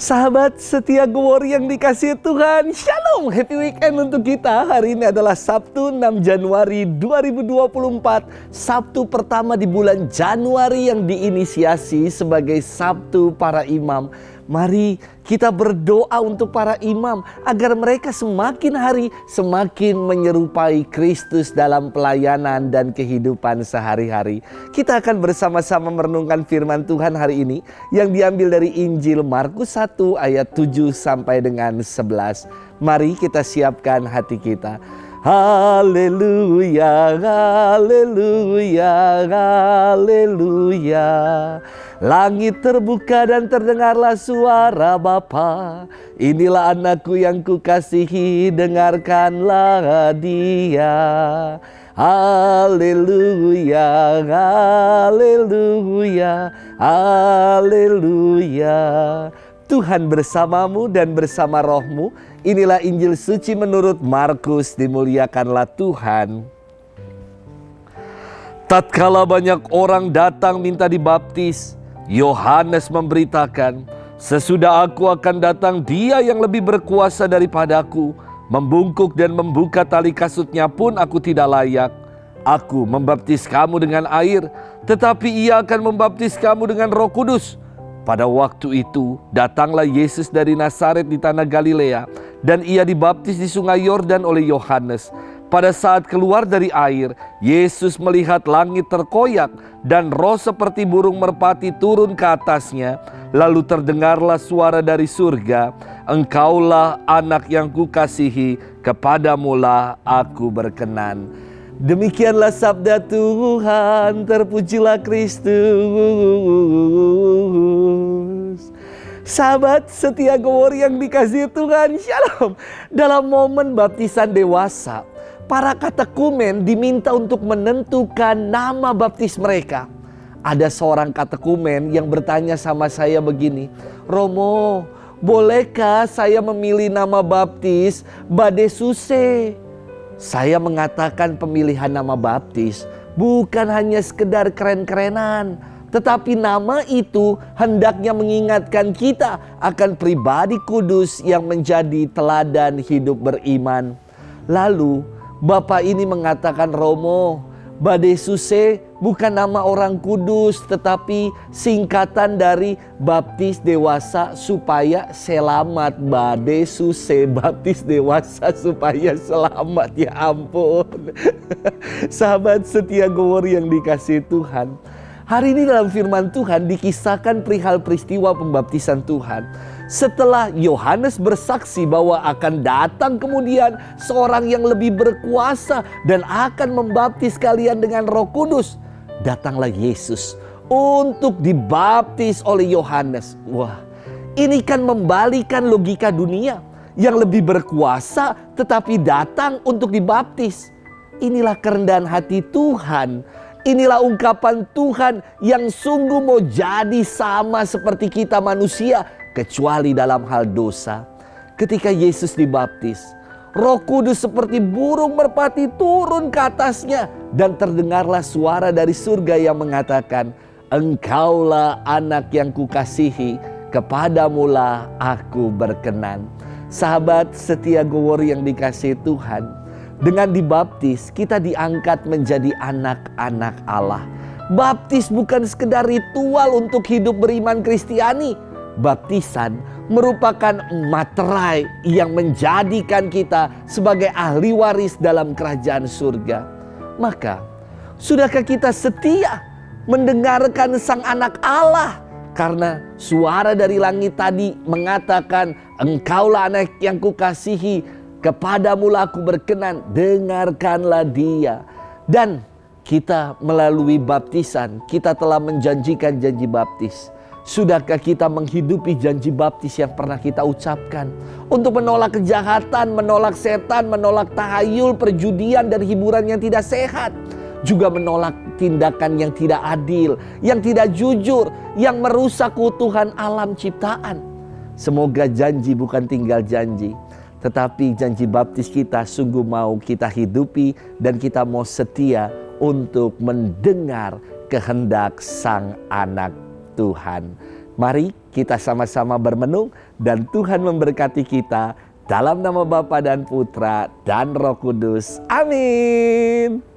Sahabat setia Glory yang dikasihi Tuhan, Shalom, happy weekend untuk kita. Hari ini adalah Sabtu 6 Januari 2024, Sabtu pertama di bulan Januari yang diinisiasi sebagai Sabtu para imam. Mari kita berdoa untuk para imam agar mereka semakin hari semakin menyerupai Kristus dalam pelayanan dan kehidupan sehari-hari. Kita akan bersama-sama merenungkan firman Tuhan hari ini yang diambil dari Injil Markus 1 ayat 7 sampai dengan 11. Mari kita siapkan hati kita. Haleluya, haleluya, haleluya. Langit terbuka dan terdengarlah suara Bapa. Inilah anakku yang kukasihi, dengarkanlah dia. Haleluya, haleluya, haleluya. Tuhan bersamamu dan bersama rohmu. Inilah Injil suci menurut Markus, dimuliakanlah Tuhan. Tatkala banyak orang datang minta dibaptis, Yohanes memberitakan, "Sesudah aku akan datang dia yang lebih berkuasa daripadaku. Membungkuk dan membuka tali kasutnya pun aku tidak layak. Aku membaptis kamu dengan air, tetapi ia akan membaptis kamu dengan Roh Kudus." Pada waktu itu datanglah Yesus dari Nazaret di tanah Galilea, dan ia dibaptis di sungai Yordan oleh Yohanes. Pada saat keluar dari air, Yesus melihat langit terkoyak dan roh seperti burung merpati turun ke atasnya. Lalu terdengarlah suara dari surga, "Engkaulah anak yang kukasihi, kepadamulah aku berkenan." Demikianlah sabda Tuhan, terpujilah Kristus. Sahabat setia Glory yang dikasihi Tuhan, Shalom. Dalam momen baptisan dewasa, para katekumen diminta untuk menentukan nama baptis mereka. Ada seorang katekumen yang bertanya sama saya begini, "Romo, bolehkah saya memilih nama baptis Bade Suse?" Saya mengatakan pemilihan nama baptis bukan hanya sekedar keren-kerenan, tetapi nama itu hendaknya mengingatkan kita akan pribadi kudus yang menjadi teladan hidup beriman. Lalu Bapak ini mengatakan, "Romo, Bade Suse bukan nama orang kudus, tetapi singkatan dari baptis dewasa supaya selamat." Bade Suse, baptis dewasa supaya selamat. Ya ampun. Sahabat setia Glory yang dikasihi Tuhan, hari ini dalam firman Tuhan dikisahkan perihal peristiwa pembaptisan Tuhan. Setelah Yohanes bersaksi bahwa akan datang kemudian seorang yang lebih berkuasa dan akan membaptis kalian dengan Roh Kudus, datanglah Yesus untuk dibaptis oleh Yohanes. Wah, ini kan membalikan logika dunia yang lebih berkuasa tetapi datang untuk dibaptis. Inilah kerendahan hati Tuhan. Inilah ungkapan Tuhan yang sungguh mau jadi sama seperti kita manusia, kecuali dalam hal dosa. Ketika Yesus dibaptis, Roh Kudus seperti burung merpati turun ke atasnya, dan terdengarlah suara dari surga yang mengatakan, "Engkaulah anak yang kukasihi, kepadamulah aku berkenan." Sahabat setia Glory yang dikasihi Tuhan, dengan dibaptis kita diangkat menjadi anak-anak Allah. Baptis bukan sekedar ritual untuk hidup beriman Kristiani. Baptisan merupakan materai yang menjadikan kita sebagai ahli waris dalam kerajaan surga. Maka, sudahkah kita setia mendengarkan Sang Anak Allah? Karena suara dari langit tadi mengatakan, "Engkaulah anak yang kukasihi, kepadamulah aku berkenan, dengarkanlah dia." Dan kita melalui baptisan, kita telah menjanjikan janji baptis. Sudahkah kita menghidupi janji baptis yang pernah kita ucapkan? Untuk menolak kejahatan, menolak setan, menolak tahayul, perjudian, dan hiburan yang tidak sehat. Juga menolak tindakan yang tidak adil, yang tidak jujur, yang merusak keutuhan alam ciptaan. Semoga janji bukan tinggal janji, tetapi janji baptis kita sungguh mau kita hidupi, dan kita mau setia untuk mendengar kehendak Sang Anak Tuhan. Mari kita sama-sama bermenung dan Tuhan memberkati kita dalam nama Bapa dan Putra dan Roh Kudus. Amin.